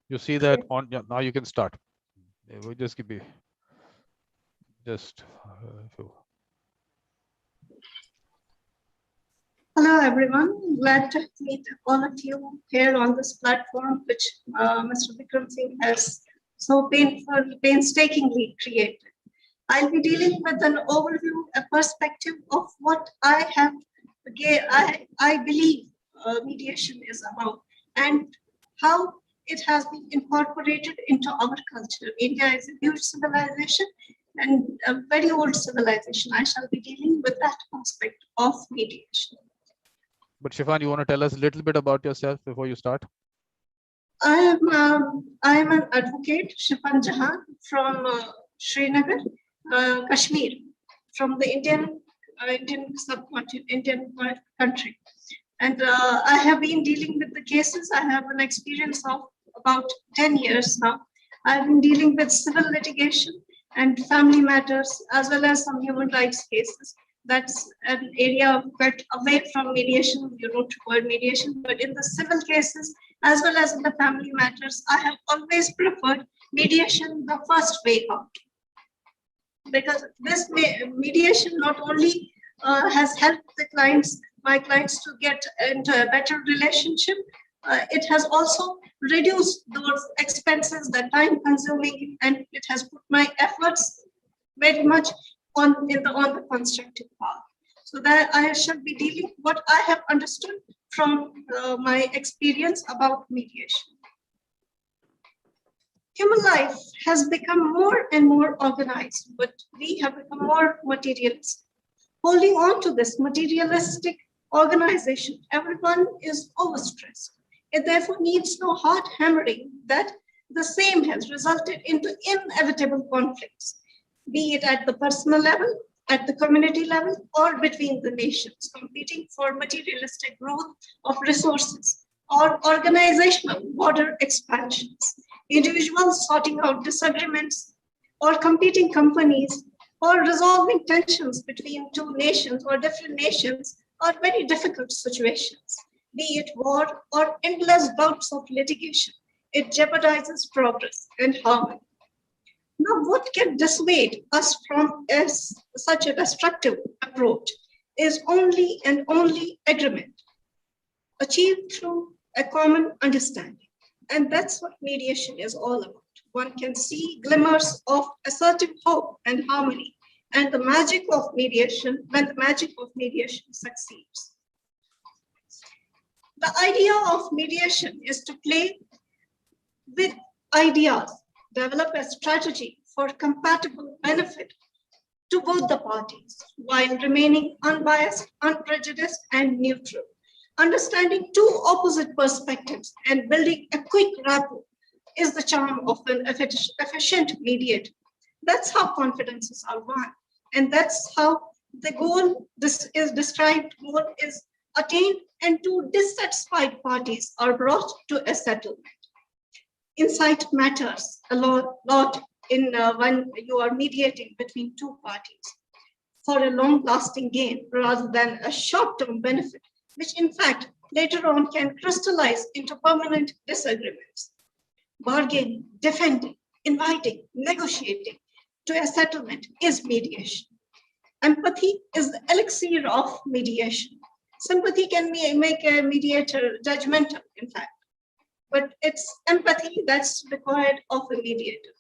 You see that on, yeah, now you can start. We'll just give me just Hello, everyone. Glad to meet all of you here on this platform, which Mr. Vikram Singh has so painstakingly created. I'll be dealing with an overview, a perspective of what I believe mediation is about and how it has been incorporated into our culture. India is a huge civilization and a very old civilization. I shall be dealing with that aspect of mediation. But Shefan, you want to tell us a little bit about yourself before you start? I am an advocate, Shefan Jahan, from Srinagar, Kashmir, from the Indian subcontinent, Indian country. And I have been dealing with the cases. I have an experience of about 10 years now. I've been dealing with civil litigation and family matters, as well as some human rights cases. That's an area quite away from mediation. You wrote word mediation, but in the civil cases, as well as in the family matters, I have always preferred mediation the first way out. Because this mediation not only has helped my clients to get into a better relationship, it has also reduced those expenses, the time consuming, and it has put my efforts very much on the constructive path. So that I should be dealing what I have understood from my experience about mediation. Human life has become more and more organized, but we have become more materialistic. Holding on to this materialistic organization, everyone is overstressed. It therefore needs no hard hammering that the same has resulted into inevitable conflicts, be it at the personal level, at the community level, or between the nations, competing for materialistic growth of resources or organizational border expansions, individuals sorting out disagreements, or competing companies, or resolving tensions between two nations or different nations are very difficult situations, be it war or endless bouts of litigation. It jeopardizes progress and harmony. Now, what can dissuade us from such a destructive approach is only and only agreement, achieved through a common understanding. And that's what mediation is all about. One can see glimmers of assertive hope and harmony and the magic of mediation when the magic of mediation succeeds. The idea of mediation is to play with ideas, develop a strategy for compatible benefit to both the parties while remaining unbiased, unprejudiced, and neutral. Understanding two opposite perspectives and building a quick rapport is the charm of an efficient mediator. That's how confidences are won. And that's how the goal, this is described, goal is attained and two dissatisfied parties are brought to a settlement. Insight matters a lot in when you are mediating between two parties for a long-lasting gain rather than a short-term benefit, which in fact later on can crystallize into permanent disagreements. Bargaining, defending, inviting, negotiating to a settlement is mediation. Empathy is the elixir of mediation. Sympathy can make a mediator judgmental, in fact, but it's empathy that's required of a mediator.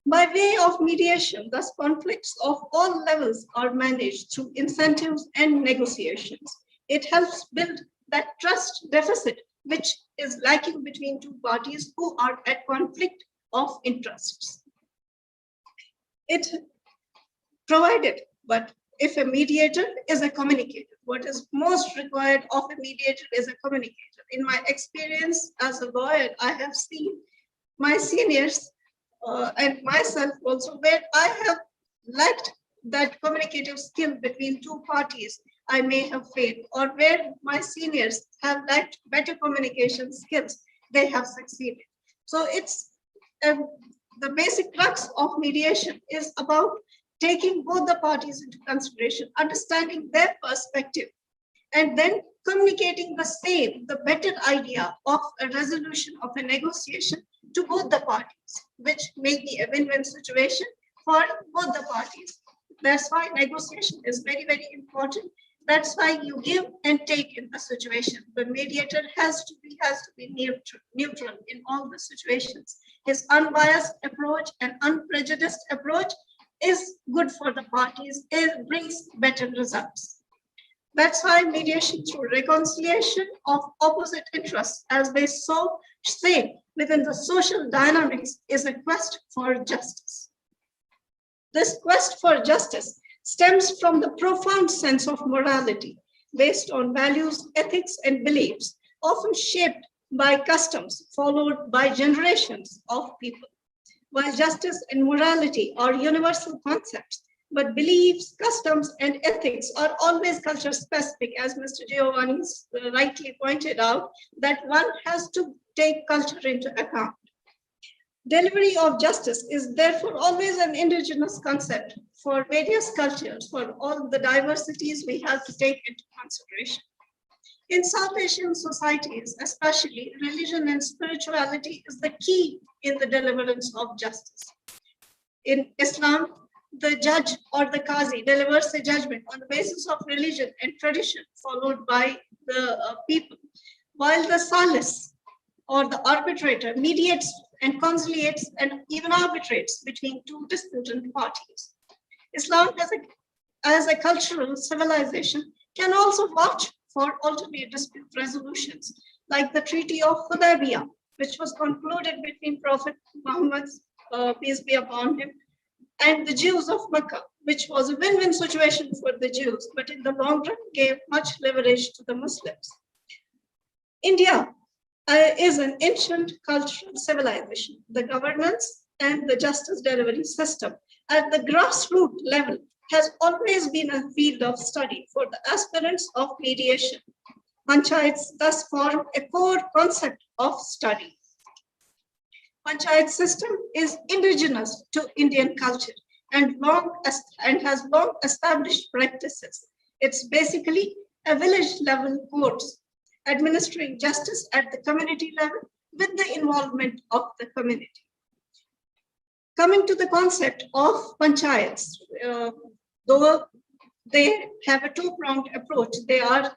By way of mediation, thus conflicts of all levels are managed through incentives and negotiations. It helps build that trust deficit which is lacking between two parties who are at conflict of interests. It provided, but if a mediator is a communicator, what is most required of a mediator is a communicator. In my experience as a lawyer, I have seen my seniors and myself also where I have lacked that communicative skill between two parties. I may have failed, or where my seniors have lacked better communication skills, they have succeeded. So it's the basic crux of mediation is about taking both the parties into consideration, understanding their perspective, and then communicating the better idea of a resolution of a negotiation to both the parties, which may be a win-win situation for both the parties. That's why negotiation is very, very important. That's why you give and take in a situation. The mediator has to be neutral in all the situations. His unbiased approach and unprejudiced approach is good for the parties. It brings better results. That's why mediation through reconciliation of opposite interests, as they so say within the social dynamics, is a quest for justice. This quest for justice stems from the profound sense of morality based on values, ethics, and beliefs, often shaped by customs followed by generations of people. While justice and morality are universal concepts, but beliefs, customs, and ethics are always culture specific, as Mr. Giovanni rightly pointed out, that one has to take culture into account. Delivery of justice is therefore always an indigenous concept for various cultures, for all the diversities we have to take into consideration. In South Asian societies, especially, religion and spirituality is the key in the deliverance of justice. In Islam, the judge or the qazi delivers a judgment on the basis of religion and tradition, followed by the people, while the salis or the arbitrator mediates and conciliates and even arbitrates between two disputant parties. Islam as a cultural civilization can also vouch for alternate dispute resolutions, like the Treaty of Hudaybiyah, which was concluded between Prophet Muhammad, peace be upon him, and the Jews of Mecca, which was a win-win situation for the Jews, but in the long run gave much leverage to the Muslims. India is an ancient cultural civilization. The governance and the justice delivery system at the grassroots level has always been a field of study for the aspirants of mediation. Panchayats thus form a core concept of study. Panchayat system is indigenous to Indian culture and has long established practices. It's basically a village level courts administering justice at the community level with the involvement of the community. Coming to the concept of panchayats, though they have a two-pronged approach, they are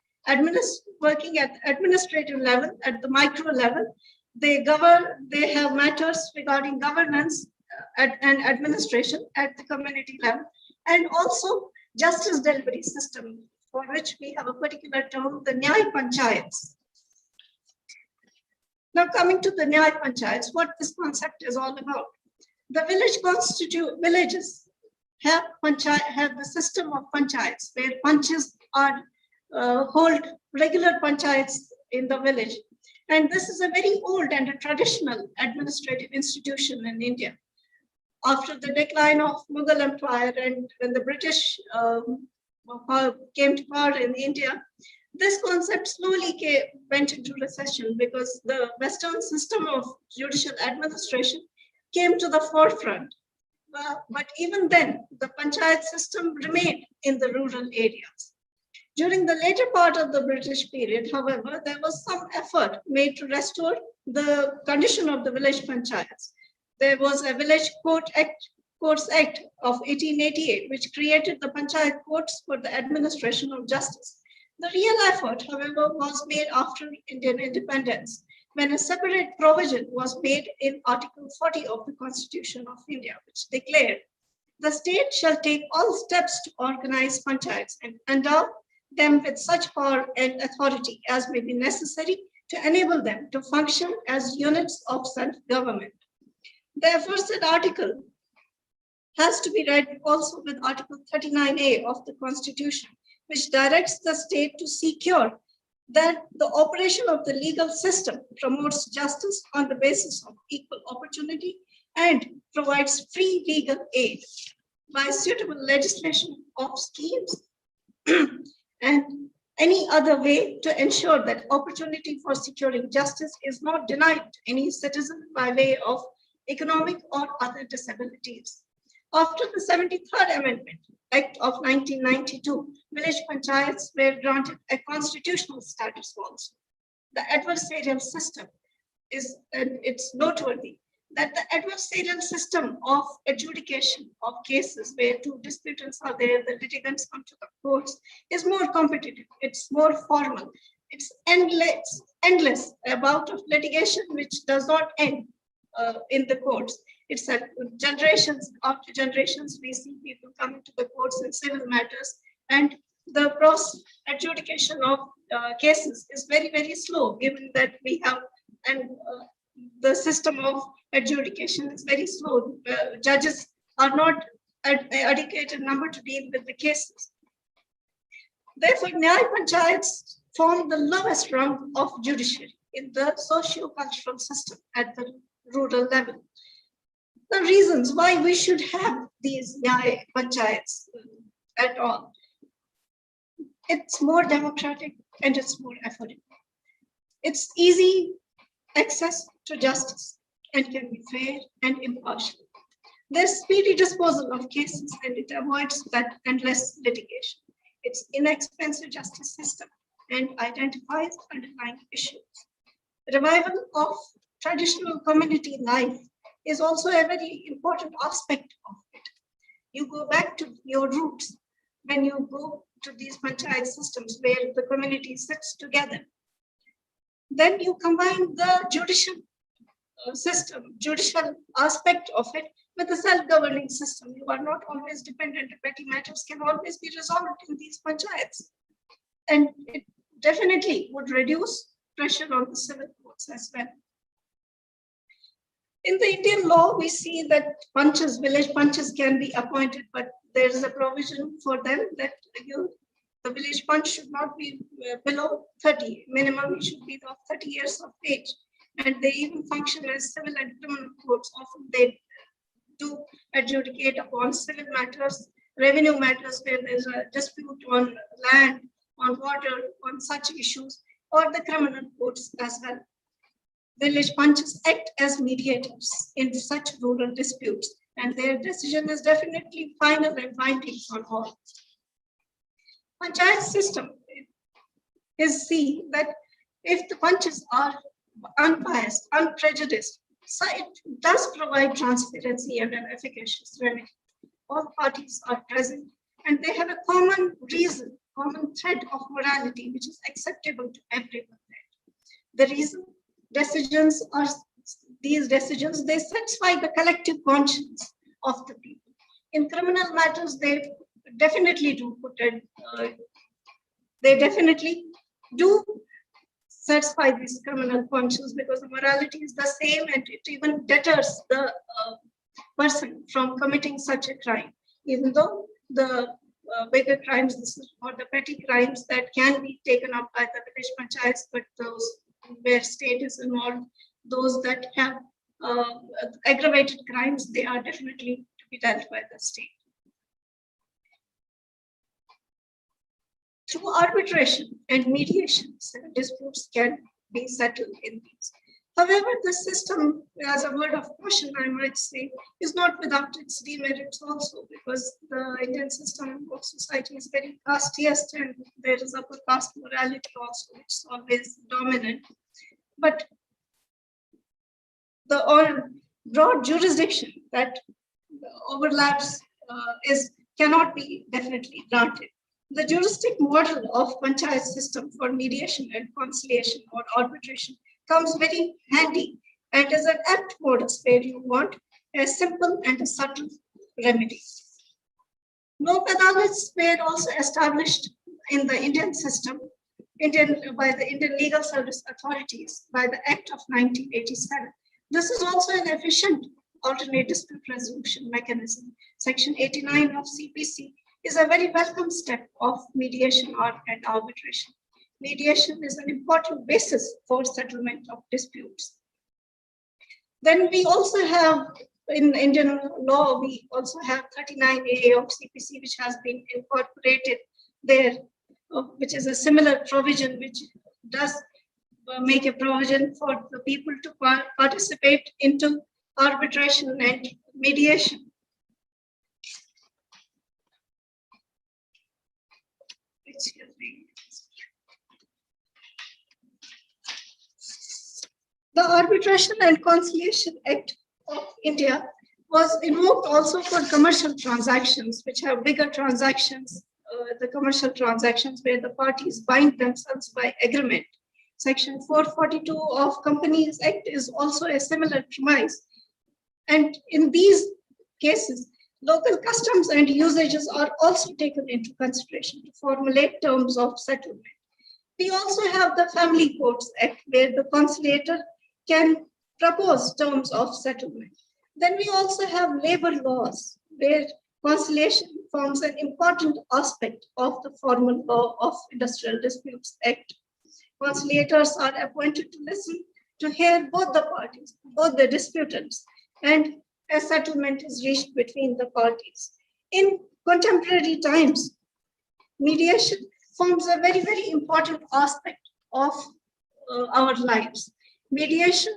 working at the administrative level, at the micro level. They have matters regarding governance and administration at the community level, and also justice delivery system, for which we have a particular term, the Nyay Panchayats. Now coming to the Nyay Panchayats, what this concept is all about. The villages have the system of panchayats, where panches are hold regular panchayats in the village. And this is a very old and a traditional administrative institution in India. After the decline of Mughal Empire and when the British came to power in India, this concept slowly went into recession because the Western system of judicial administration came to the forefront. But even then, the panchayat system remained in the rural areas. During the later part of the British period, however, there was some effort made to restore the condition of the village panchayats. There was a Village Courts Act of 1888, which created the panchayat courts for the administration of justice. The real effort, however, was made after Indian independence, when a separate provision was made in Article 40 of the Constitution of India, which declared, the state shall take all steps to organize panchayats and endow them with such power and authority as may be necessary to enable them to function as units of self-government. The aforesaid article has to be read also with Article 39A of the Constitution, which directs the state to secure that the operation of the legal system promotes justice on the basis of equal opportunity and provides free legal aid by suitable legislation of schemes and any other way to ensure that opportunity for securing justice is not denied to any citizen by way of economic or other disabilities. After the 73rd Amendment Act of 1992, village panchayats were granted a constitutional status also. The adversarial system it's noteworthy that the adversarial system of adjudication of cases where two disputants are there, the litigants come to the courts, is more competitive, it's more formal, it's endless amount of litigation which does not end in the courts. It's generations after generations, we see people coming to the courts in civil matters, and the process adjudication of cases is very, very slow, given that we have, and the system of adjudication is very slow. Judges are not adequate in number to deal with the cases. Therefore, Nyaya Panchayats form the lowest rung of judiciary in the socio-cultural system at the rural level. The reasons why we should have these Nyaya Panchayats at all. It's more democratic and it's more affordable. It's easy access to justice and can be fair and impartial. There's speedy disposal of cases and it avoids that endless litigation. It's inexpensive justice system and identifies underlying issues. Revival of traditional community life is also a very important aspect of it. You go back to your roots when you go to these panchayat systems where the community sits together. Then you combine the judicial system, judicial aspect of it with the self-governing system. You are not always dependent. Petty matters can always be resolved in these panchayats. And it definitely would reduce pressure on the civil courts as well. In the Indian law, we see that panchas, village panchas can be appointed, but there is a provision for them that the village punch should not be below 30. Minimum, he should be of 30 years of age. And they even function as civil and criminal courts. Often they do adjudicate upon civil matters, revenue matters where there's a dispute on land, on water, on such issues, or the criminal courts as well. Village punches act as mediators in such rural disputes, and their decision is definitely final and binding on all. Panchayat system is seen that if the punches are unbiased, unprejudiced, so it does provide transparency and an efficacious remedy. All parties are present and they have a common reason, common thread of morality, which is acceptable to everyone. The reason decisions are these decisions, they satisfy the collective conscience of the people. In criminal matters, they definitely do put it, they definitely do satisfy this criminal conscience because the morality is the same and it even deters the person from committing such a crime, even though the bigger crimes or the petty crimes that can be taken up by the village panchayats, but those where state is involved, those that have aggravated crimes, they are definitely to be dealt by the state. Through arbitration and mediation, disputes can be settled in these. However, the system, as a word of caution, I might say, is not without its demerits also, because the Indian system of society is very casteist and there is upper caste morality also, which is always dominant. But the broad jurisdiction that overlaps cannot be definitely granted. The juristic model of panchayat system for mediation and conciliation or arbitration comes very handy and is an apt modus where you want a simple and a subtle remedy. Lok adalats were also established in the Indian system by the Indian Legal Service Authorities by the Act of 1987. This is also an efficient alternate dispute resolution mechanism. Section 89 of CPC is a very welcome step of mediation and arbitration. Mediation is an important basis for settlement of disputes. Then we also have, in Indian law, we also have 39A of CPC, which has been incorporated there, which is a similar provision, which does make a provision for the people to participate into arbitration and mediation. Excuse me. The Arbitration and Conciliation Act of India was invoked also for commercial transactions, which have bigger transactions, the commercial transactions where the parties bind themselves by agreement. Section 442 of Companies Act is also a similar premise. And in these cases, local customs and usages are also taken into consideration to formulate terms of settlement. We also have the Family Courts Act, where the conciliator can propose terms of settlement. Then we also have labor laws, where conciliation forms an important aspect of the formal law of Industrial Disputes Act. Conciliators are appointed to listen, to hear both the parties, both the disputants, and a settlement is reached between the parties. In contemporary times, mediation forms a very, very important aspect of our lives. Mediation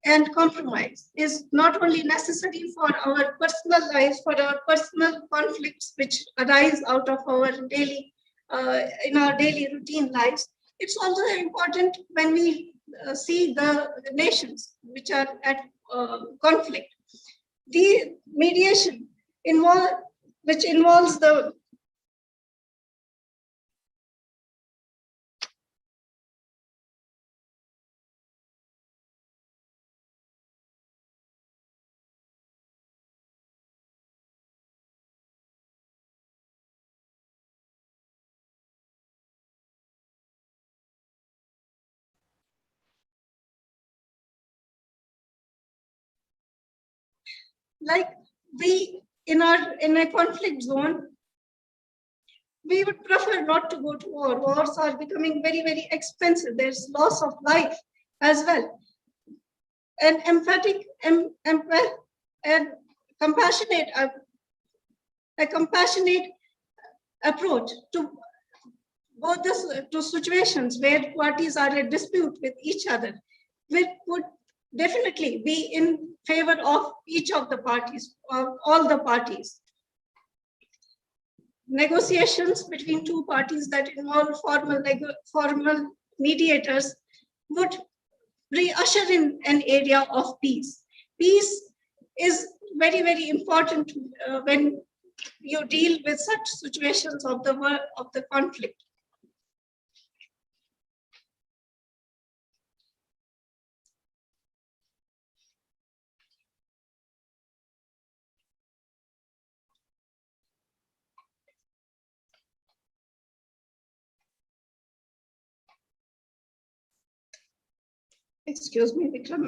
and compromise is not only necessary for our personal lives, for our personal conflicts which arise out of our daily, in our daily routine lives. It's also important when we see the nations which are at conflict. The mediation which involves the like we in a conflict zone, we would prefer not to go to war. Wars are becoming very, very expensive. There's loss of life as well. An emphatic and compassionate, a compassionate approach to both to situations where parties are at dispute with each other, which would definitely be in favor of each of the parties, or all the parties. Negotiations between two parties that involve formal mediators would usher in an area of peace. Peace is very, very important when you deal with such situations of the conflict. Excuse me, Vikram.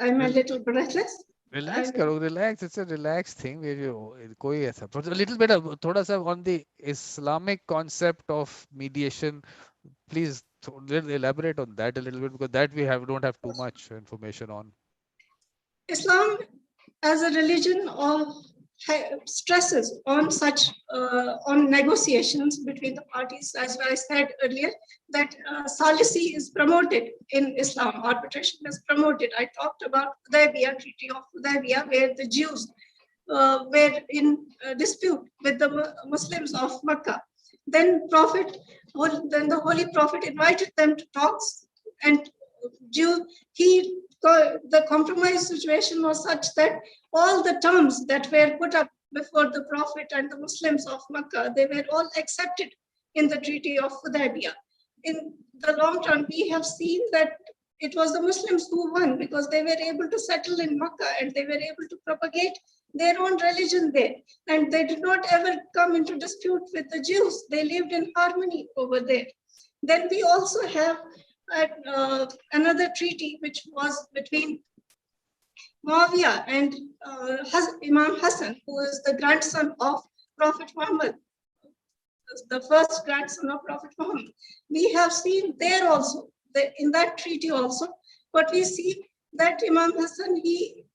I'm a little breathless. Relax, karo, relax. It's a relaxed thing where you koi aisa. A little bit of thoda sa on the Islamic concept of mediation. Please elaborate on that a little bit, because that we don't have too much information on. Islam as a religion stresses on such on negotiations between the parties. As I said earlier, that salicy is promoted in Islam. Arbitration is promoted. I talked about Hudaybiyah, Treaty of Hudaybiyah, where the Jews were in dispute with the Muslims of Mecca. Then the Holy Prophet invited them to talks, and the compromise situation was such that all the terms that were put up before the Prophet and the Muslims of Mecca, they were all accepted in the Treaty of Hudaybiyah. In the long term, we have seen that it was the Muslims who won, because they were able to settle in Mecca and they were able to propagate their own religion there. And they did not ever come into dispute with the Jews. They lived in harmony over there. Then we also have another treaty which was between Muawiyah and Imam Hassan, who is the grandson of Prophet Muhammad, the first grandson of Prophet Muhammad. We have seen there also, in that treaty also, but we see that Imam Hassan, he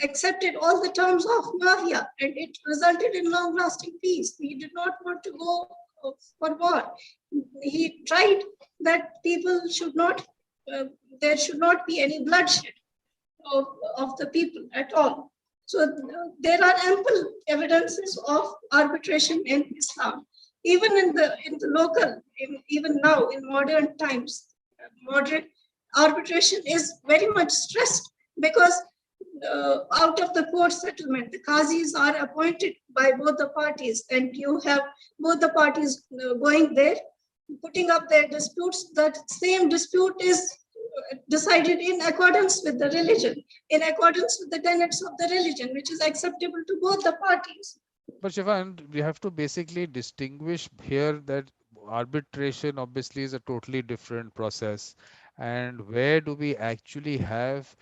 accepted all the terms of Muawiyah, and it resulted in long-lasting peace. He did not want to go for war. He tried that people should not, there should not be any bloodshed of the people at all. So there are ample evidences of arbitration in Islam. Even in the local, even now in modern times, arbitration is very much stressed because out of the court settlement, the qazis are appointed by both the parties, and you have both the parties going there, putting up their disputes. That same dispute is decided in accordance with the religion, in accordance with the tenets of the religion, which is acceptable to both the parties. But Shefan, we have to basically distinguish here that arbitration obviously is a totally different process. And where do we actually have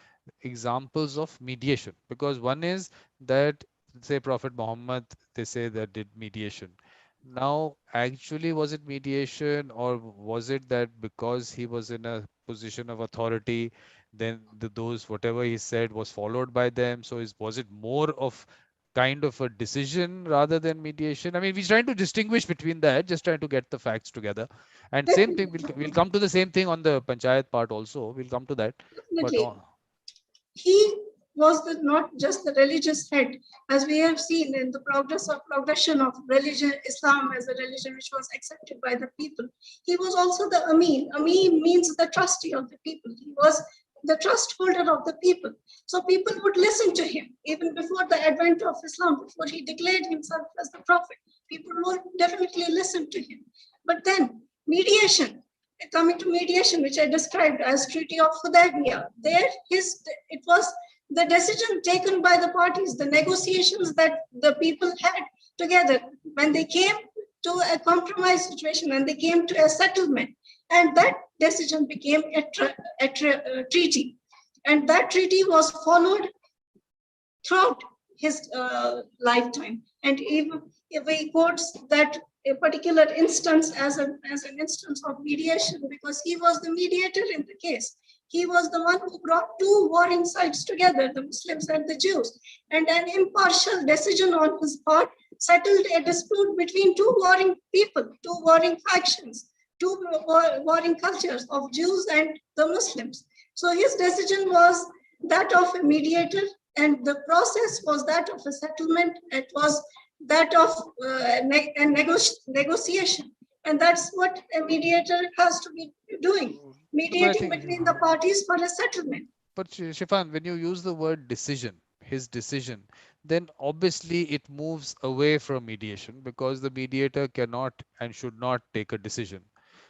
examples of mediation? Because one is that, say, Prophet Muhammad, they say that did mediation. Now, actually, was it mediation, or was it that because he was in a position of authority, then those whatever he said was followed by them? So, was it more of kind of a decision rather than mediation? I mean, we're trying to distinguish between that, just trying to get the facts together. And same thing, we'll come to the same thing on the panchayat part also. We'll come to that. But Definitely. He was not just the religious head, as we have seen in the progression of religion, Islam as a religion which was accepted by the people. He was also the Amin. Amin means the trustee of the people. He was the trust holder of the people. So people would listen to him even before the advent of Islam, before he declared himself as the prophet. People would definitely listen to him. But then mediation, coming to mediation, which I described as Treaty of Hudaybiyah, it was the decision taken by the parties, the negotiations that the people had together when they came to a compromise situation and they came to a settlement, and that decision became a treaty, and that treaty was followed throughout his lifetime. And if he quotes that a particular instance as an instance of mediation, because he was the mediator in the case. He was the one who brought two warring sides together, the Muslims and the Jews, and an impartial decision on his part settled a dispute between two warring people, two warring factions, two warring cultures of Jews and the Muslims. So his decision was that of a mediator, and the process was that of a settlement. It was that of a negotiation. And that's what a mediator has to be doing, but I mediating think, between the parties for a settlement. but Shifan, when you use the word decision, his decision, then obviously it moves away from mediation because the mediator cannot and should not take a decision.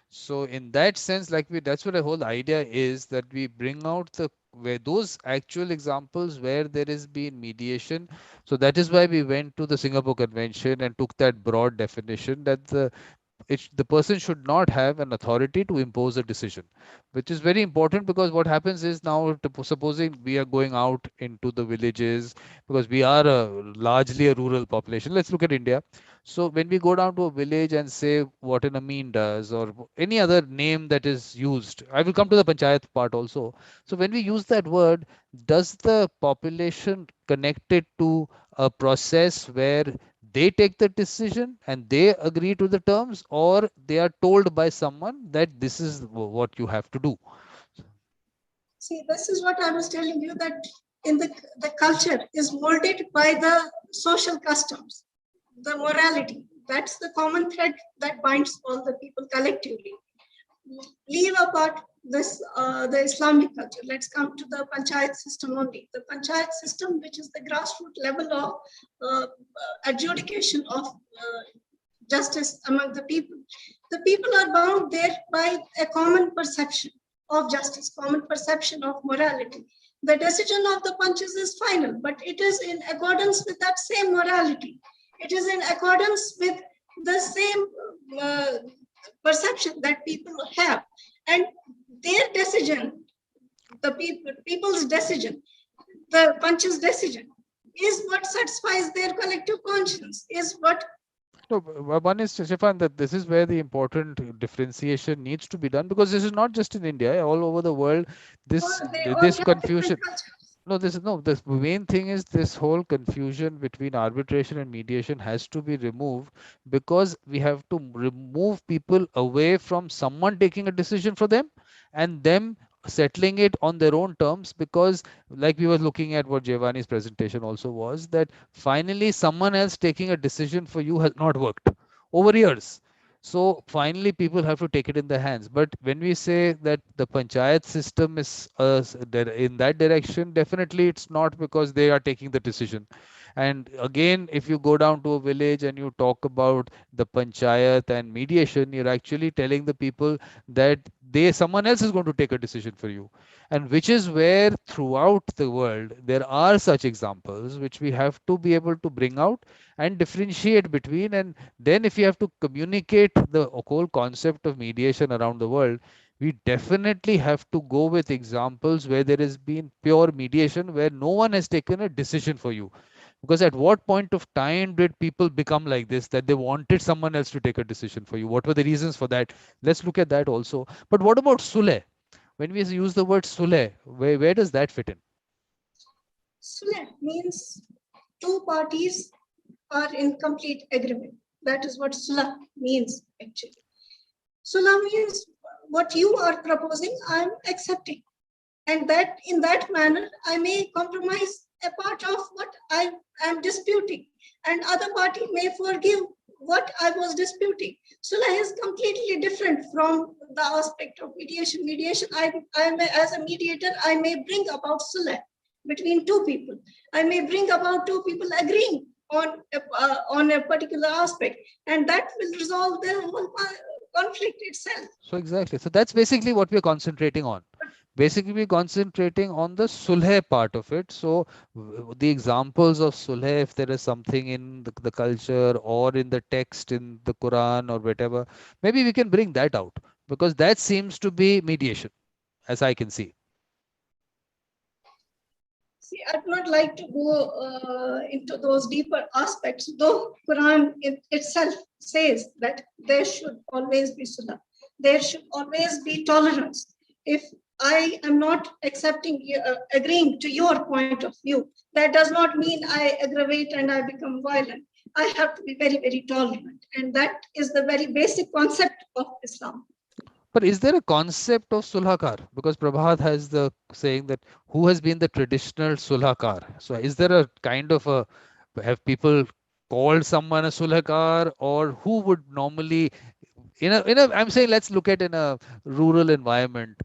So in that sense, like that's what the whole idea is, that we bring out the where those actual examples where there has been mediation. So that is why we went to the Singapore Convention and took that broad definition that the person should not have an authority to impose a decision, which is very important, because what happens is now, supposing we are going out into the villages, because we are largely a rural population. Let's look at India. So when we go down to a village and say what an Amin does, or any other name that is used, I will come to the panchayat part also. So when we use that word, does the population connect it to a process where they take the decision and they agree to the terms, or they are told by someone that this is what you have to do? See, this is what I was telling you, that in the culture is molded by the social customs, the morality. That's the common thread that binds all the people collectively. Leave apart this the Islamic culture. Let's come to the panchayat system only. The panchayat system, which is the grassroots level of adjudication of justice among the people. The people are bound there by a common perception of justice, common perception of morality. The decision of the punches is final, but it is in accordance with that same morality. It is in accordance with the same perception that people have. And their decision, the people's decision, the punch's decision, is what satisfies their collective conscience, is what. No, one is, Stefan, that this is where the important differentiation needs to be done, because this is not just in India, all over the world. This They all this have different confusion. cultures. No, this is no. The main thing is this whole confusion between arbitration and mediation has to be removed, because we have to remove people away from someone taking a decision for them and them settling it on their own terms. Because, like we were looking at what Giovanni's presentation also was, that finally someone else taking a decision for you has not worked over years. So finally, people have to take it in their hands. But when we say that the panchayat system is in that direction, definitely it's not because they are taking the decision. And again, if you go down to a village and you talk about the panchayat and mediation, you're actually telling the people that someone else is going to take a decision for you. And which is where throughout the world there are such examples which we have to be able to bring out and differentiate between. And then if you have to communicate the whole concept of mediation around the world, we definitely have to go with examples where there has been pure mediation, where no one has taken a decision for you. Because at what point of time did people become like this, that they wanted someone else to take a decision for you? What were the reasons for that? Let's look at that also. But what about Sulh? When we use the word Sulh, where does that fit in? Sulh means two parties are in complete agreement. That is what Sulh means actually. Sulh means what you are proposing, I am accepting. And that in that manner, I may compromise a part of what I am disputing, and other party may forgive what I was disputing. Sulh is completely different from the aspect of mediation. Mediation, I may, as a mediator, I may bring about sulh between two people. I may bring about two people agreeing on a particular aspect, and that will resolve the whole conflict itself. So exactly. So that's basically what we're concentrating on. Basically, we're concentrating on the sulh part of it. So the examples of sulh, if there is something in the culture or in the text in the Quran or whatever, maybe we can bring that out, because that seems to be mediation, as I can see. See, I'd not like to go into those deeper aspects, though Quran itself says that there should always be sunnah. There should always be tolerance. If I am not agreeing to your point of view, that does not mean I aggravate and I become violent. I have to be very, very tolerant. And that is the very basic concept of Islam. But is there a concept of sulhakar? Because Prabhat has the saying that who has been the traditional sulhakar? So is there a kind of a, have people called someone a sulhakar, or who would normally, I'm saying, let's look at in a rural environment,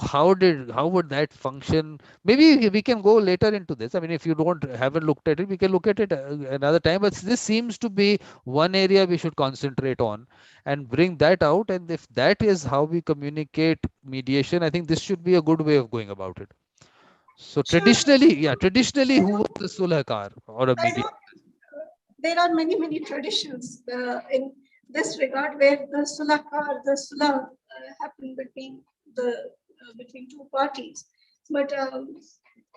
how would that function? Maybe we can go later into this. I mean, if you don't haven't looked at it, we can look at it another time. But this seems to be one area we should concentrate on and bring that out. And if that is how we communicate mediation, I think this should be a good way of going about it. So Sure, traditionally, who was the sulhakar or a I know mediator? there are many, many traditions in this regard where the sulah happen between two parties. But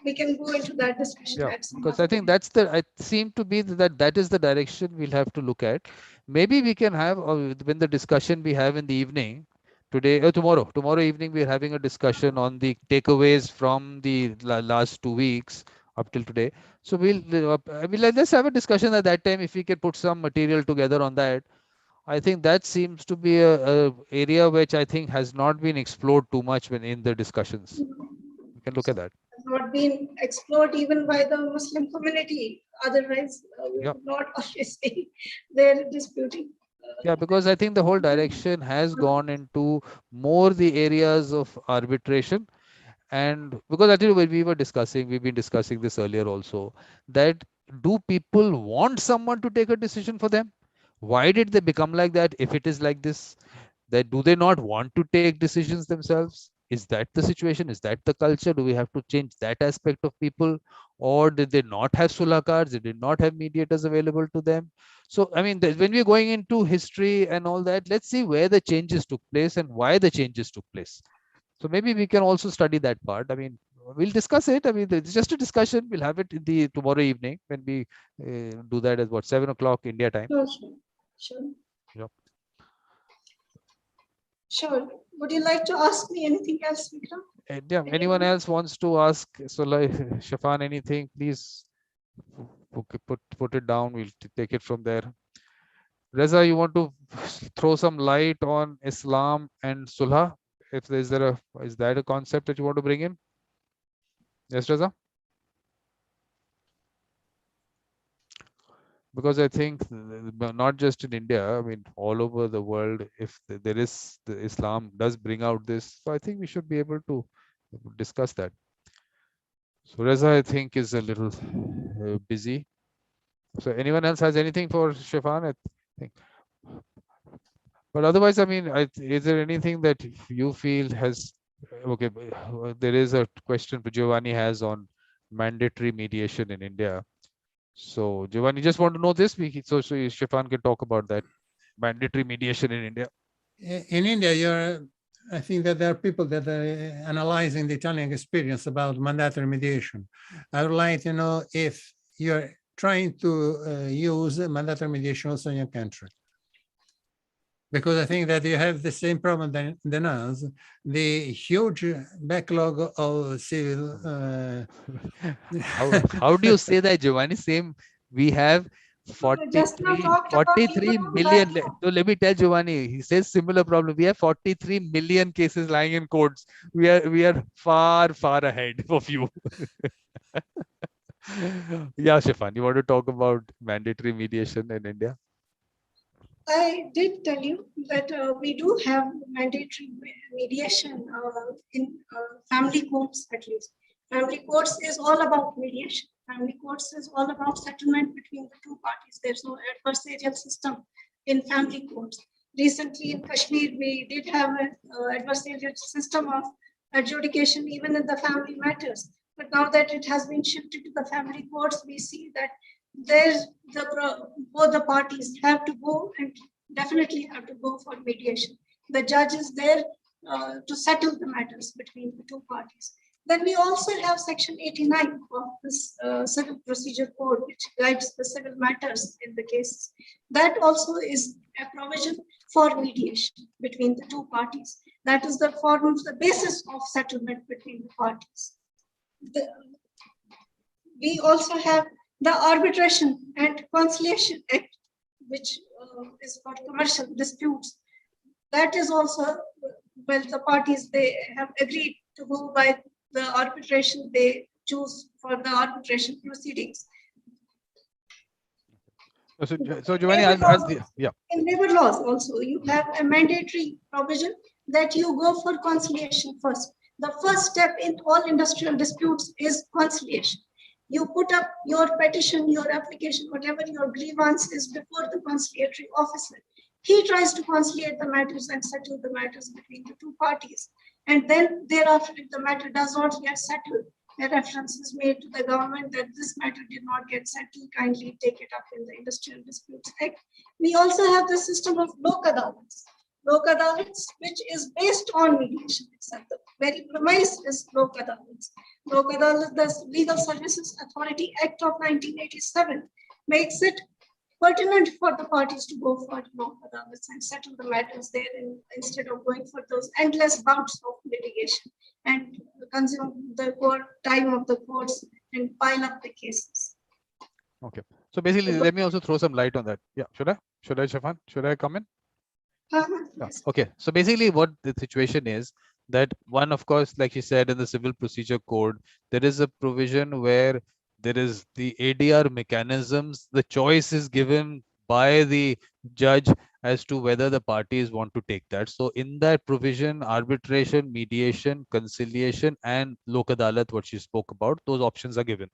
we can go into that discussion Yeah, at some because other I think time. I seem to be that is the direction we'll have to look at. Maybe we can have when the discussion we have in the evening today or tomorrow evening, we're having a discussion on the takeaways from the last 2 weeks up till today. So let's have a discussion at that time. If we can put some material together on that, I think that seems to be a area which I think has not been explored too much when in the discussions. We can look So at that. has not been explored even by the Muslim community. Otherwise, we Yeah. would not always say they're disputing. Yeah, because I think the whole direction has gone into more the areas of arbitration. And because I think when we've been discussing this earlier also, that do people want someone to take a decision for them? Why did they become like that? If it is like this, that do they not want to take decisions themselves? Is that the situation? Is that the culture? Do we have to change that aspect of people? Or did they not have sulakars? They did not have mediators available to them? So I mean, when we're going into history and all that, let's see where the changes took place and why the changes took place. So maybe we can also study that part. I mean, we'll discuss it. I mean, it's just a discussion. We'll have it in the tomorrow evening when we do that at what, 7 o'clock India time. No, sure. Sure. Yep. Sure. Would you like to ask me anything else, Vikram? And yeah, anyone Anyone? else wants to ask, so like Shafan, anything, please put it down. We'll take it from there. Reza, you want to throw some light on Islam and Sulh? If is that a concept that you want to bring in? Yes, Reza. because I think not just in India, I mean all over the world, if there is the Islam does bring out this, so I think we should be able to discuss that. So Reza, I think, is a little busy. So anyone else has anything for Shefan? I think. But otherwise, I mean, is there anything that you feel has okay? There is a question Giovanni has on mandatory mediation in India. So Giovanni, just want to know this. So Shefan can talk about that mandatory mediation in India. In India, I think that there are people that are analyzing the Italian experience about mandatory mediation. I would like to know if you're trying to use mandatory mediation also in your country. Because I think that you have the same problem than us, the huge backlog of civil. How do you say that, Giovanni? Same, we have Just now 43, talked about 43 even on million. that. So let me tell Giovanni, he says similar problem. We have 43 million cases lying in courts. We are far, far ahead of you. Yeah, Shefan, you want to talk about mandatory mediation in India? I did tell you that we do have mandatory mediation in family courts, at least. Family courts is all about mediation. Family courts is all about settlement between the two parties. There's no adversarial system in family courts. Recently in Kashmir, we did have an adversarial system of adjudication even in the family matters. But now that it has been shifted to the family courts, we see that there's both the parties have to go and definitely have to go for mediation. The judge is there to settle the matters between the two parties. Then we also have Section 89 of this Civil Procedure Code, which guides the civil matters in the cases. That also is a provision for mediation between the two parties. That is the form, the basis of settlement between the parties. We also have the Arbitration and Translation Act, which is for commercial disputes. That is also, well, the parties, they have agreed to go by the arbitration they choose for the arbitration proceedings. So Giovanni, yeah. In labor laws also, you have a mandatory provision that you go for conciliation first. The first step in all industrial disputes is conciliation. You put up your petition, your application, whatever your grievance is before the conciliatory officer. He tries to conciliate the matters and settle the matters between the two parties. And then thereafter, if the matter does not get settled, a reference is made to the government that this matter did not get settled, kindly take it up in the Industrial Disputes Act. We also have the system of Lok Adalats. Lok Adalats, which is based on mediation itself. The very premise is Lok Adalats. Lok Adalats, the Legal Services Authority Act of 1987, makes it pertinent for the parties to go for Lok Adalats and settle the matters there instead of going for those endless bouts of litigation and consume the time of the courts and pile up the cases. Okay. So basically, let me also throw some light on that. Yeah. Should I, Shefan? Should I come in? Yes. Okay. So basically, what the situation is that one, of course, like you said, in the Civil Procedure Code, there is a provision where there is the ADR mechanisms. The choice is given by the judge as to whether the parties want to take that. So in that provision, arbitration, mediation, conciliation, and Lok Adalat, what she spoke about, those options are given.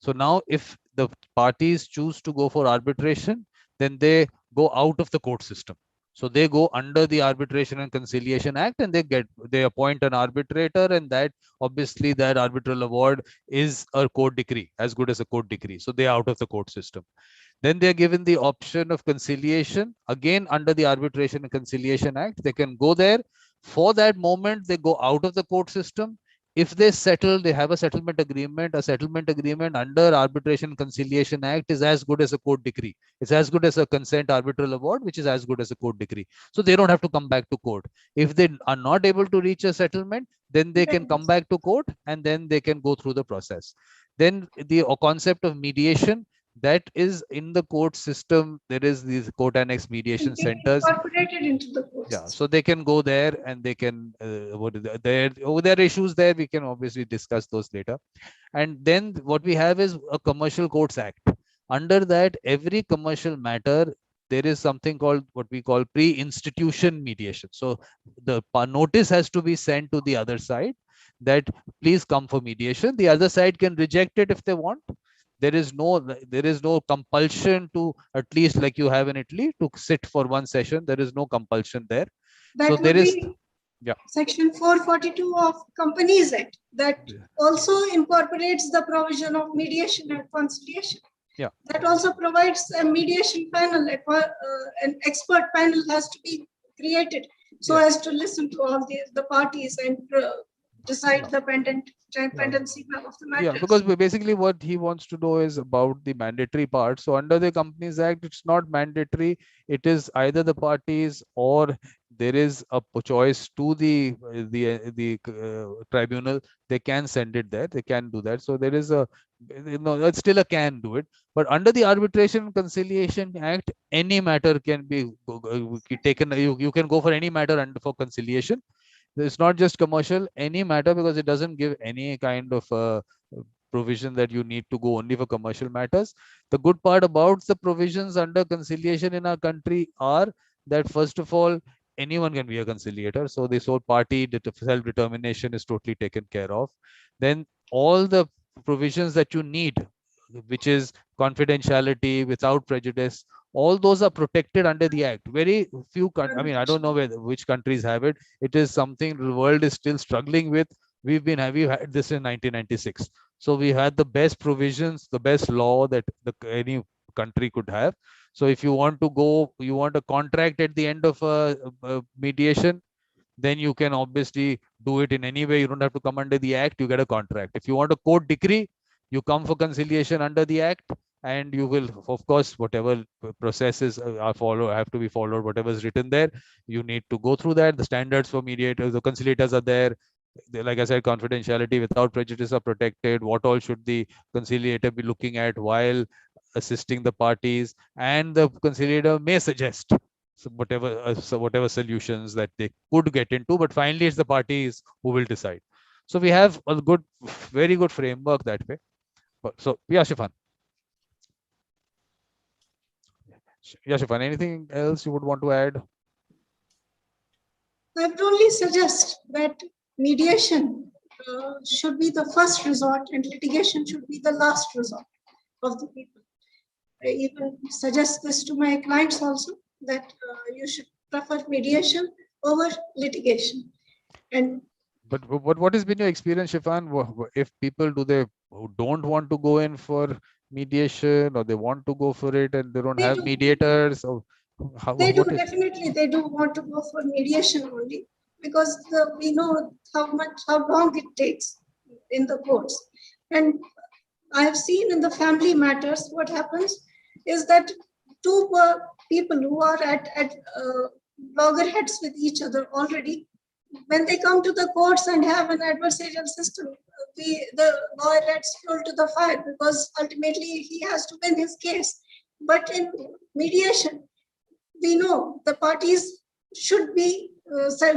So now if the parties choose to go for arbitration, then they go out of the court system. So they go under the Arbitration and Conciliation Act and they appoint an arbitrator, and that obviously that arbitral award is a court decree, as good as a court decree. So they are out of the court system. Then they are given the option of conciliation, again under the Arbitration and Conciliation Act. They can go there. For that moment, they go out of the court system. If they settle, they have a settlement agreement. A settlement agreement under Arbitration and Conciliation Act is as good as a court decree. It's as good as a consent arbitral award, which is as good as a court decree. So they don't have to come back to court. If they are not able to reach a settlement, then they can come back to court and then they can go through the process. Then the concept of mediation, that is in the court system. There is these court annex mediation centers Incorporated into the court. Yeah, so they can go there and they can there are issues there. We can obviously discuss those later. And then what we have is a Commercial Courts Act. Under that, every commercial matter, there is something called what we call pre-institution mediation. So the notice has to be sent to the other side that please come for mediation. The other side can reject it if they want. There is no compulsion to, at least like you have in Italy, to sit for one session. There is no compulsion there. So That there would is, be yeah, Section 442 of Companies Act that also incorporates the provision of mediation and conciliation. yeah, That also provides a mediation panel. An expert panel has to be created so yeah, as to listen to all the parties and decide yeah. the Yeah. pendency of the Yeah, matters. because basically what he wants to know is about the mandatory part. So under the Companies Act, it's not mandatory. It is either the parties or there is a choice to the tribunal. They can send it there. They can do that. So there is a, it's still a can do it. But under the Arbitration and Conciliation Act, any matter can be taken. You can go for any matter under for conciliation. It's not just commercial, any matter, because it doesn't give any kind of provision that you need to go only for commercial matters. The good part about the provisions under conciliation in our country are that, first of all, anyone can be a conciliator. So this whole party self-determination is totally taken care of. Then all the provisions that you need, which is confidentiality, without prejudice, all those are protected under the act. Very few, I mean, I don't know which countries have it. It is something the world is still struggling with. We've had this in 1996. So we had the best provisions, the best law that any country could have. So if you want to go, you want a contract at the end of a mediation, then you can obviously do it in any way. You don't have to come under the act, you get a contract. If you want a court decree, you come for conciliation under the act, and you will, of course, whatever processes have to be followed, whatever is written there, you need to go through that. The standards for mediators, the conciliators are there. Like I said, confidentiality, without prejudice are protected. What all should the conciliator be looking at while assisting the parties? And the conciliator may suggest whatever solutions that they could get into, but finally it's the parties who will decide. So we have a very good framework that way. So yeah, Shefan. Yeah, Shefan, anything else you would want to add? I would only suggest that mediation should be the first resort and litigation should be the last resort of the people. I even suggest this to my clients also, that you should prefer mediation over litigation. And But what has been your experience, Shefan? If people who don't want to go in for mediation, or they want to go for it and they don't they have do, mediators, or they do what is? definitely, they do want to go for mediation only because we know how long it takes in the courts. And I have seen in the family matters, what happens is that two people who are at loggerheads with each other already, when they come to the courts and have an adversarial system, the lawyer gets fuel to the fire because ultimately he has to win his case. But in mediation, we know the parties should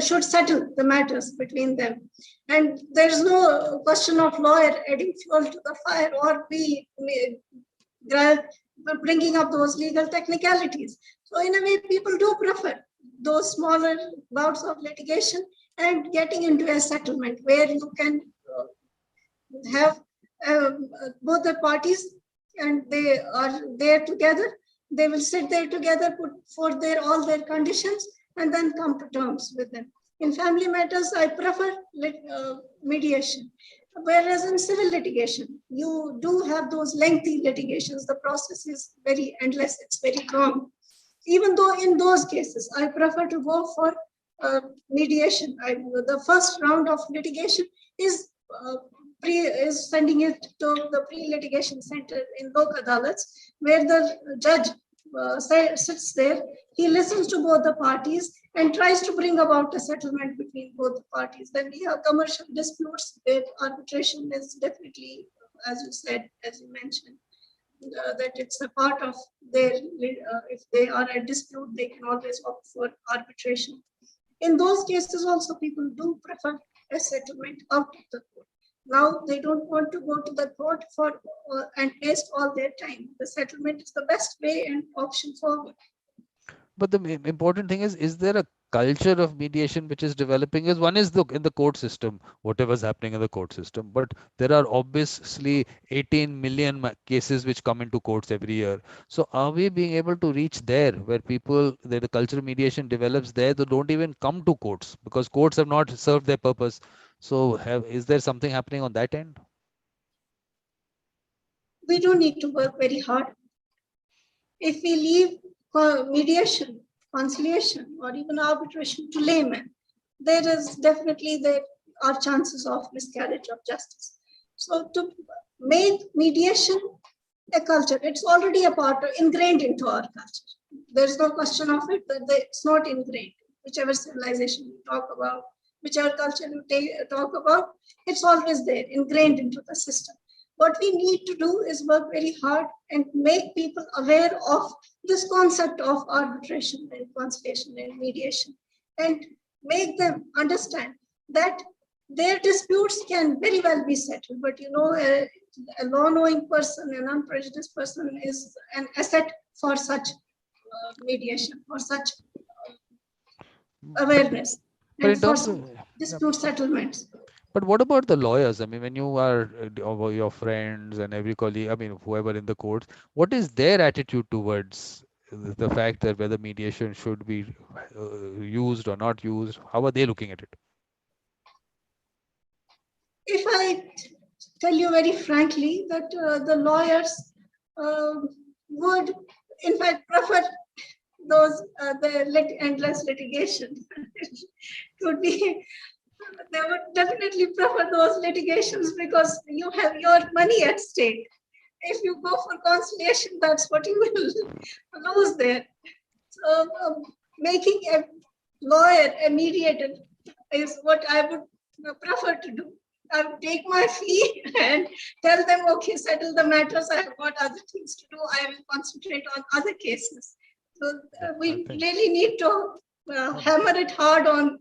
should settle the matters between them, and there is no question of lawyer adding fuel to the fire or bringing up those legal technicalities. So in a way, people do prefer those smaller bouts of litigation and getting into a settlement where you can have both the parties and they are there together. They will sit there together, put forth all their conditions, and then come to terms with them. In family matters, I prefer mediation. Whereas in civil litigation, you do have those lengthy litigations. The process is very endless, it's very long. Even though in those cases, I prefer to go for mediation. The first round of litigation is sending it to the pre-litigation center in Lok Adalats, where the judge sits there. He listens to both the parties and tries to bring about a settlement between both the parties. Then we have commercial disputes where arbitration is definitely, as you said, as you mentioned, that it's a part of their, if they are at dispute, they can always opt for arbitration. In those cases also, people do prefer a settlement out of the court. Now they don't want to go to the court for and waste all their time. The settlement is the best way and option forward. But the important thing is there a culture of mediation which is developing? Is one is in the court system, whatever's happening in the court system, but there are obviously 18 million cases which come into courts every year. So are we being able to reach there where people, the culture of mediation develops there, they don't even come to courts because courts have not served their purpose? So is there something happening on that end? We do need to work very hard. If we leave mediation, conciliation, or even arbitration to laymen, there is definitely there are chances of miscarriage of justice. So to make mediation a culture, it's already a part of, ingrained into our culture. There's no question of it, that it's not ingrained. Whichever civilization you talk about, whichever culture you talk about, it's always there, ingrained into the system. What we need to do is work very hard and make people aware of this concept of arbitration and conciliation and mediation, and make them understand that their disputes can very well be settled. But you know, a law-knowing person, an unprejudiced person is an asset for such mediation, for such awareness, But and in for terms of dispute settlements. But what about the lawyers? I mean, when you are your friends and every colleague, I mean, whoever in the courts, what is their attitude towards the fact that whether mediation should be used or not used? How are they looking at it? If I tell you very frankly that the lawyers would, in fact, prefer those endless litigation. Could be, they would definitely prefer those litigations because you have your money at stake. If you go for conciliation, that's what you will lose there. So making a lawyer a mediator is what I would prefer to do. I would take my fee and tell them, okay, settle the matters. I have got other things to do. I will concentrate on other cases. So we really need to hammer it hard on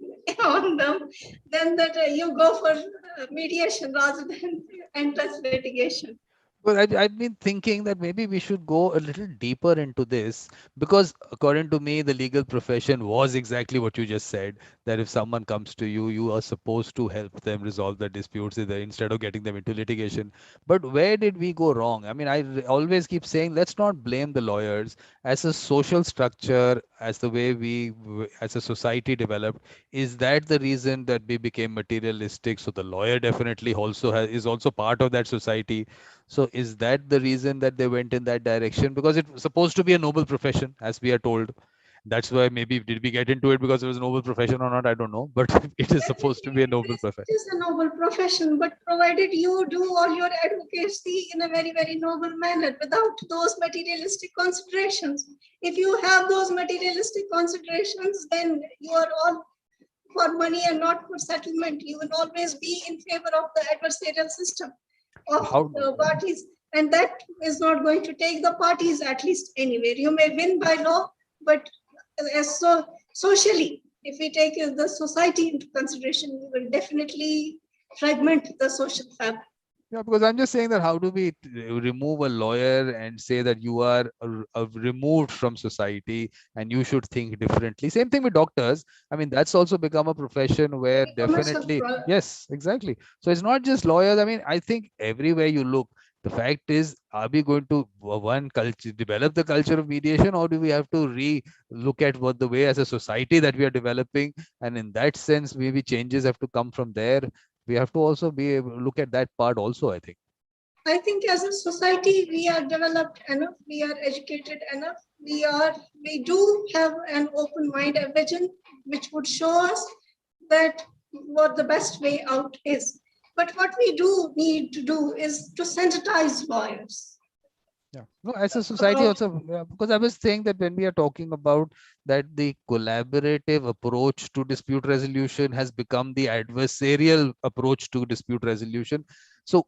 them. Then that you go for mediation rather than endless litigation. Well, I've been thinking that maybe we should go a little deeper into this because, according to me, the legal profession was exactly what you just said. That if someone comes to you, you are supposed to help them resolve the disputes instead of getting them into litigation. But where did we go wrong? I mean, always keep saying, let's not blame the lawyers. As a social structure, as the way as a society developed, is that the reason that we became materialistic? So the lawyer definitely also is also part of that society. So is that the reason that they went in that direction? Because it was supposed to be a noble profession, as we are told. That's why maybe did we get into it because it was a noble profession or not? I don't know. But it is supposed to be a noble profession. It is a noble profession, but provided you do all your advocacy in a very, very noble manner without those materialistic considerations. If you have those materialistic considerations, then you are all for money and not for settlement. You will always be in favor of the adversarial system of the parties, and that is not going to take the parties at least anywhere. You may win by law, but socially, if we take the society into consideration, we will definitely fragment the social fabric. Yeah, because I'm just saying that how do we remove a lawyer and say that you are removed from society and you should think differently? Same thing with doctors. I mean, that's also become a profession where definitely, yes, exactly. So it's not just lawyers. I mean, I think everywhere you look, the fact is, are we going to develop the culture of mediation, or do we have to look at what the way as a society that we are developing? And in that sense, maybe changes have to come from there. We have to also be able to look at that part also, I think. I think as a society, we are developed enough, we are educated enough, we do have an open mind, a vision, which would show us that what the best way out is. But what we do need to do is to sensitize lawyers. Yeah, no, as a society also, because I was saying that when we are talking about that the collaborative approach to dispute resolution has become the adversarial approach to dispute resolution. So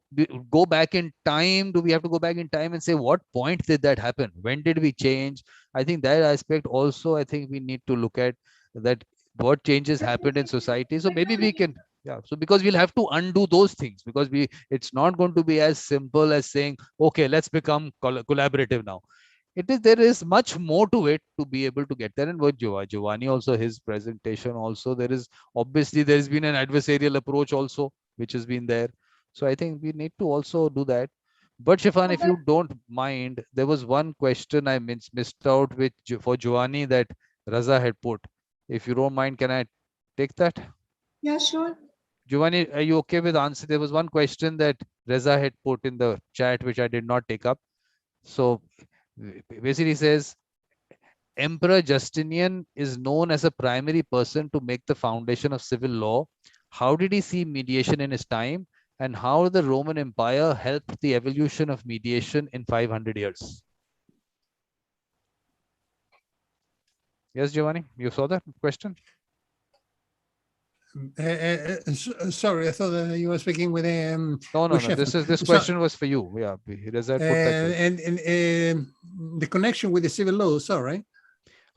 go back in time. Do we have to go back in time and say what point did that happen? When did we change? I think that aspect also, I think we need to look at that what changes happened in society. So maybe we can. Yeah, so because we'll have to undo those things, because it's not going to be as simple as saying, okay, let's become collaborative now. There is much more to it to be able to get there. And what Giovanni also, his presentation also, there's been an adversarial approach also which has been there. So I think we need to also do that. But Shefan, if you don't mind, there was one question I missed out with for Giovanni that Raza had put. If you don't mind, can I take that? Yeah, sure. Giovanni, are you okay with answer? There was one question that Reza had put in the chat, which I did not take up. So basically says, Emperor Justinian is known as a primary person to make the foundation of civil law. How did he see mediation in his time? And how the Roman Empire helped the evolution of mediation in 500 years? Yes, Giovanni, you saw that question? Sorry, I thought that you were speaking with No. Shefan. This question was for you. Yeah, Reza put that. And the connection with the civil law. Sorry.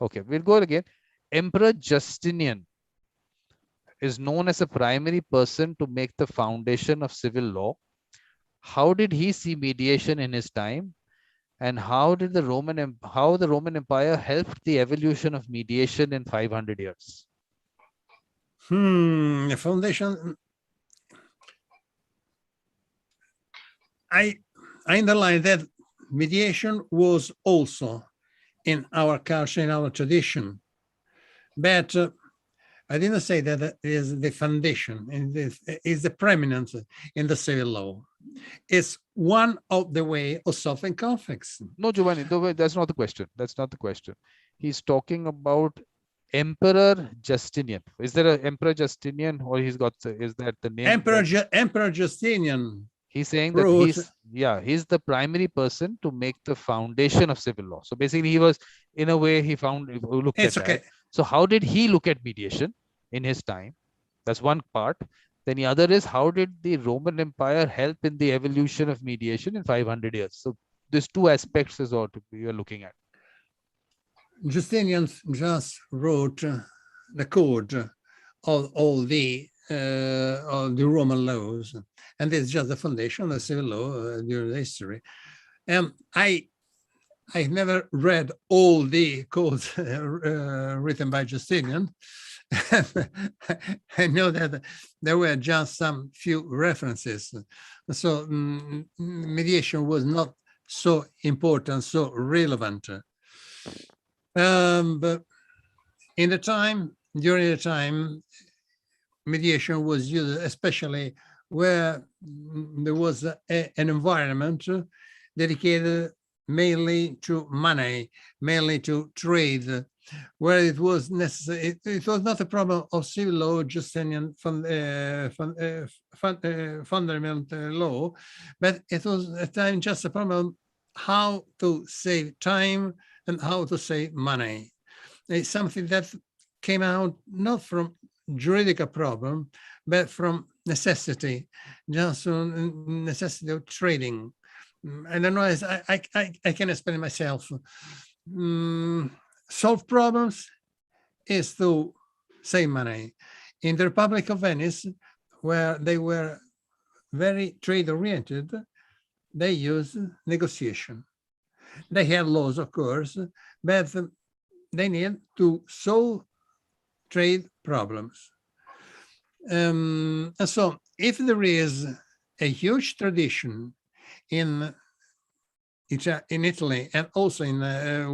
Okay, we'll go again. Emperor Justinian is known as a primary person to make the foundation of civil law. How did he see mediation in his time? And how the Roman Empire helped the evolution of mediation in 500 years? The foundation. I underline that mediation was also in our culture, in our tradition, but I didn't say that it is the foundation, and is the preeminence in the civil law. It's one of the way of solving conflicts. No, Giovanni, that's not the question. That's not the question. He's talking about Emperor Justinian. Is there an Emperor Justinian, or is that the name? Emperor Justinian. He's saying that he's the primary person to make the foundation of civil law. So basically, he was, in a way, looked at that. So how did he look at mediation in his time? That's one part. Then the other is, how did the Roman Empire help in the evolution of mediation in 500 years? So these two aspects is what we are looking at. Justinian just wrote the code of all the Roman laws, and it's just the foundation of the civil law during the history. I've never read all the codes written by Justinian. I know that there were just some few references. So mediation was not so important, so relevant. But during the time, mediation was used, especially where there was an environment dedicated mainly to money, mainly to trade, where it was necessary. It was not a problem of civil law, Justinian fundamental law, but it was at the time just a problem how to save time and how to save money. It's something that came out not from juridical problem, but from necessity, just necessity of trading. I don't know, I can explain myself. Solve problems is to save money. In the Republic of Venice, where they were very trade-oriented, they used negotiation. They have laws, of course, but they need to solve trade problems. And so if there is a huge tradition in Italy and also in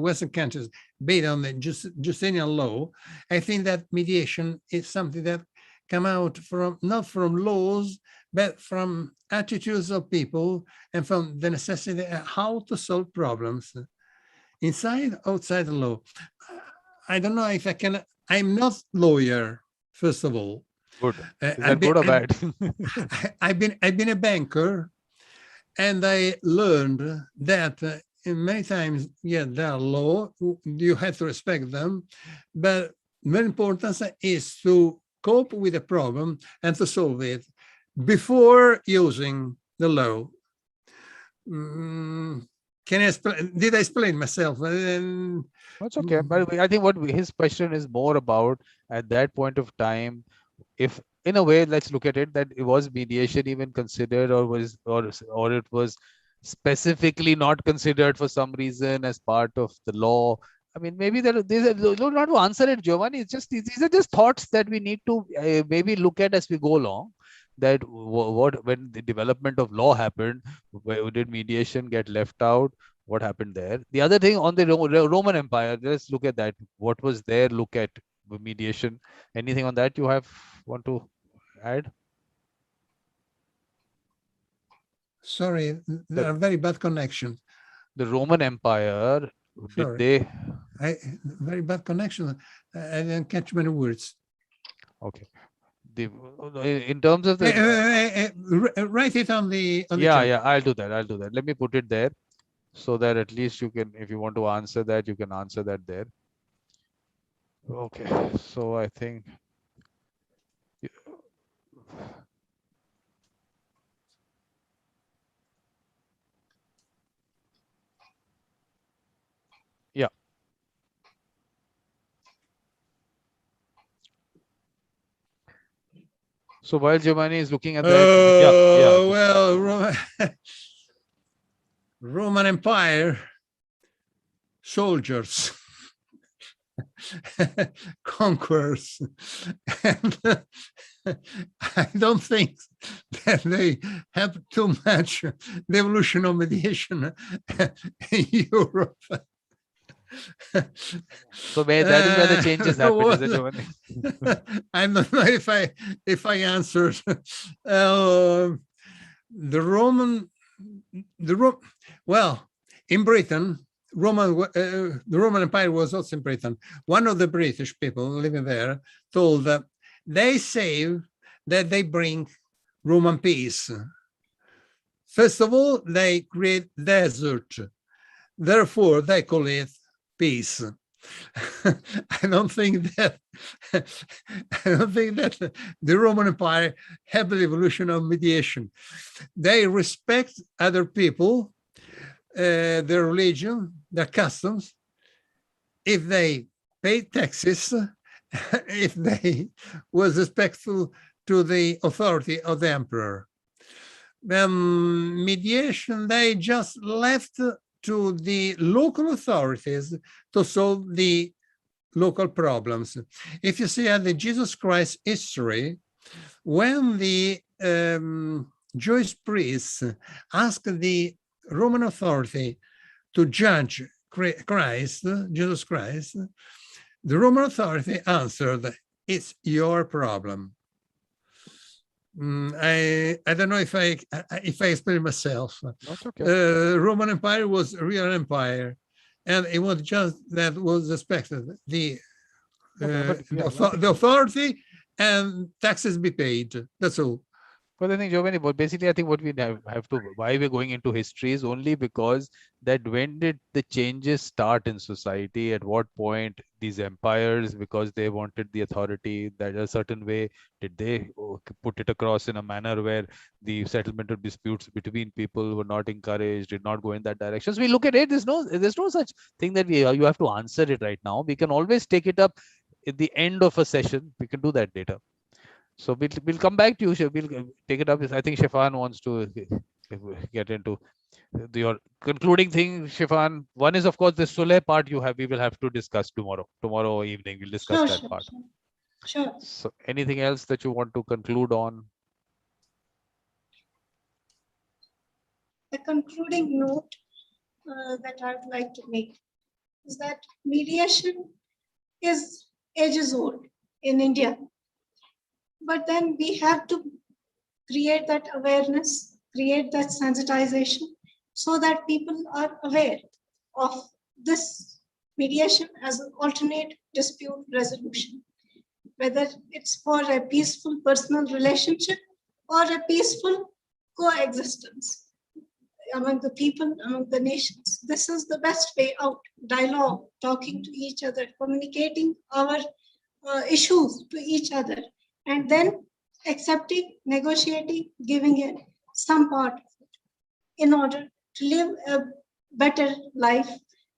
Western countries based on the Justinian law, I think that mediation is something that come out from not from laws, but from attitudes of people and from the necessity of how to solve problems inside, outside the law. I don't know if I can. I'm not lawyer, first of all. Good. Is that good or bad? I've been a banker, and I learned that many times, yeah, there are law, you have to respect them, but very important is to cope with the problem and to solve it before using the law. Can I explain? Did I explain myself? That's okay. But I think what his question is more about, at that point of time, if in a way, let's look at it that it was mediation even considered, or it was specifically not considered for some reason as part of the law. I mean, maybe these are not to answer it, Giovanni. It's just these are just thoughts that we need to maybe look at as we go along. That what when the development of law happened, where did mediation get left out? What happened there? The other thing on the Roman Empire, let's look at that. What was their look at mediation? Anything on that you want to add? Sorry, there are very bad connections. The Roman Empire, Sorry. did they? Very bad connection. I didn't catch many words. Okay. In terms of the write it on the yeah, chat. I'll do that. Let me put it there so that at least you can, if you want to answer that, you can answer that there. Okay, so I think yeah. So while Giovanni is looking at that, well, Roman Empire soldiers, conquerors, and I don't think that they have too much the evolution of mediation in Europe. So that is where the changes happen, is it, Giovanni? I don't know if I answered. The well, in Britain, the Roman Empire was also in Britain. One of the British people living there told that they say that they bring Roman peace. First of all, they create desert. Therefore, they call it peace. I don't think that the Roman Empire had the evolution of mediation. They respect other people, their religion, their customs, if they pay taxes, if they was respectful to the authority of the emperor. Then mediation, they just left to the local authorities to solve the local problems. If you see at the Jesus Christ history, when the Jewish priests asked the Roman authority to judge Christ, Jesus Christ, the Roman authority answered, "It's your problem." I don't know if I explain myself. That's okay. Roman Empire was a real empire, and it was just that was expected. The authority and taxes be paid. That's all. But I think, Giovanni, but basically, I think what we have to, why we're going into history is only because that when did the changes start in society? At what point these empires, because they wanted the authority that a certain way, did they put it across in a manner where the settlement of disputes between people were not encouraged, did not go in that direction? So we look at it. There's no such thing that you have to answer it right now. We can always take it up at the end of a session. We can do that later. So we'll come back to you. We'll take it up. I think Shefan wants to get into your concluding thing, Shefan. One is, of course, the Sule part we will have to discuss tomorrow. Tomorrow evening, we'll discuss that part. Sure. So anything else that you want to conclude on? The concluding note that I would like to make is that mediation is ages old in India. But then we have to create that awareness, create that sensitization so that people are aware of this mediation as an alternate dispute resolution, whether it's for a peaceful personal relationship or a peaceful coexistence among the people, among the nations. This is the best way out. Dialogue, talking to each other, communicating our issues to each other, and then accepting, negotiating, giving it some part of it in order to live a better life,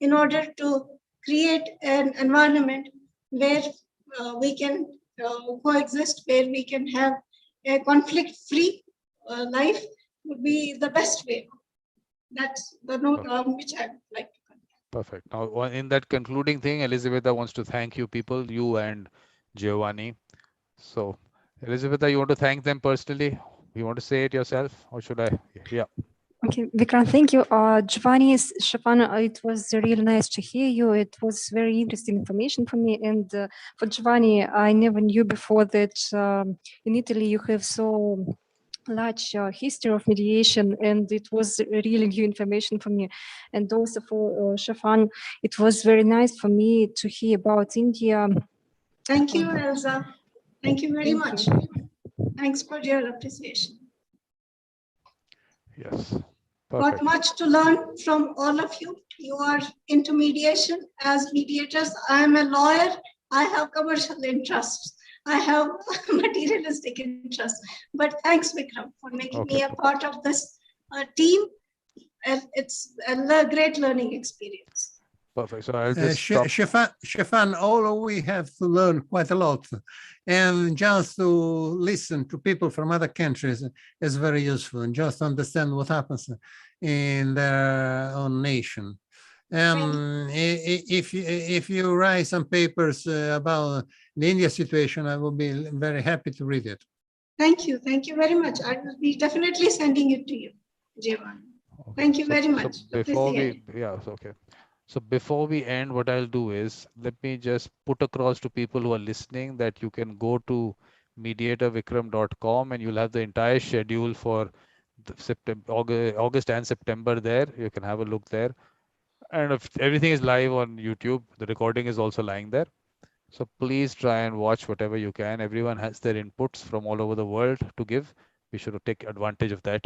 in order to create an environment where we can coexist, where we can have a conflict-free life, would be the best way. That's the note on which I would like to conclude. Perfect. Now, in that concluding thing, Elisaveta wants to thank you people, you and Giovanni. So, Elisaveta, you want to thank them personally? You want to say it yourself, or should I? Yeah. Okay, Vikram, thank you. Giovanni, Shefan, it was really nice to hear you. It was very interesting information for me. And for Giovanni, I never knew before that in Italy you have so large history of mediation, and it was really new information for me. And also for Shefan, it was very nice for me to hear about India. Thank you, Elsa. Thank you very Thank much. you. Thanks for your appreciation. Yes. Got Perfect. much to learn from all of you. You are into mediation as mediators. I am a lawyer. I have commercial interests. I have materialistic interests. But thanks, Vikram, for making me a part of this team. And it's a great learning experience. Perfect. So I'll just stop. Shefan, all we have to learn quite a lot, and just to listen to people from other countries is very useful, and just to understand what happens in their own nation. If you write some papers about the India situation, I will be very happy to read it. Thank you very much. I will be definitely sending it to you, Giovanni. Okay. Thank you very much. So before we, okay. So before we end, what I'll do is, let me just put across to people who are listening that you can go to mediatorvikram.com and you'll have the entire schedule for the August and September there. You can have a look there. And if everything is live on YouTube, the recording is also lying there. So please try and watch whatever you can. Everyone has their inputs from all over the world to give. We should take advantage of that.